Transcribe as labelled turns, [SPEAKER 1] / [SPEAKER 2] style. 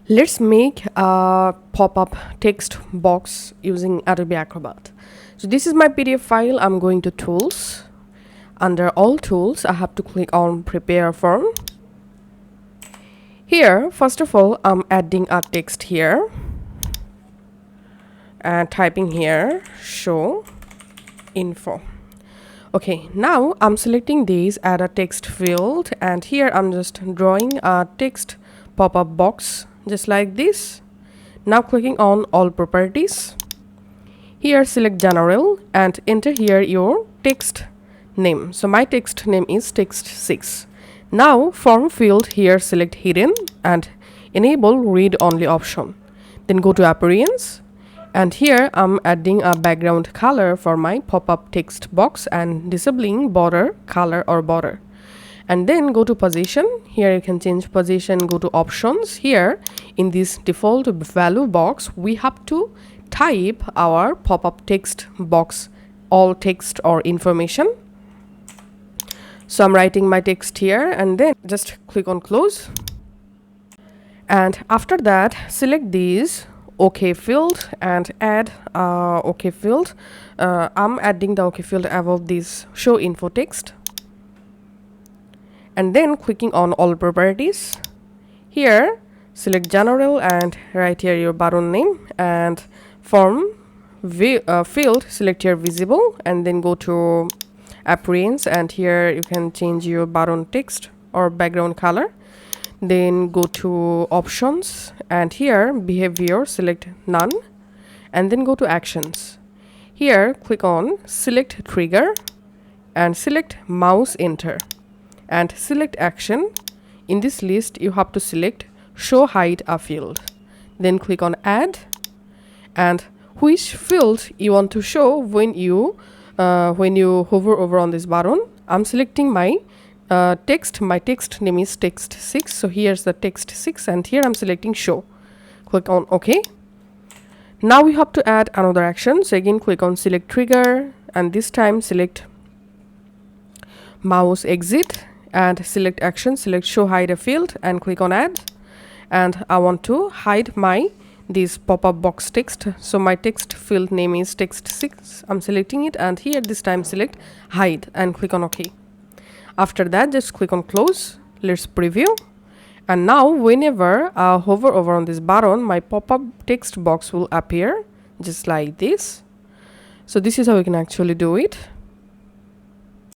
[SPEAKER 1] Let's make a pop-up text box using Adobe Acrobat. So this is my PDF file. I'm going to Tools. Under All Tools, I have to click on Prepare Form. Here, first of all, I'm adding a text here and typing here show info. Okay, now I'm selecting these, add a text field, and here I'm just drawing a text pop-up box just like this. Now clicking on all properties. Here select general and enter here your text name. So my text name is text6. Now form field, here select hidden and enable read only option. Then go to appearance, and here I'm adding a background color for my pop-up text box and disabling border color or border. And then go to position. Here you can change position, go to options. Here in this default value box, we have to type our pop-up text box, all text or information. So I'm writing my text here and then just click on close. And after that, select these OK field and add OK field. I'm adding the OK field above this show info text. And then clicking on all properties. Here select general and write here your button name, and form field select here visible, and then go to appearance, and here you can change your button text or background color. Then go to options, and here behavior select none, and then go to actions. Here click on select trigger and select mouse enter and select action. In this list you have to select show hide a field, then click on add, and which field you want to show when you hover over on this button. I'm selecting my text. My text name is text6, so here's the text6, and here I'm selecting show. Click on OK. Now we have to add another action, so again click on select trigger and this time select mouse exit and select action, select show hide a field and click on add. And I want to hide my this pop-up box text, so my text field name is text6. I'm selecting it, and here this time select hide and click on OK. After that, just click on close. Let's preview. And now whenever I hover over on this button, my pop-up text box will appear just like this. So this is how we can actually do it.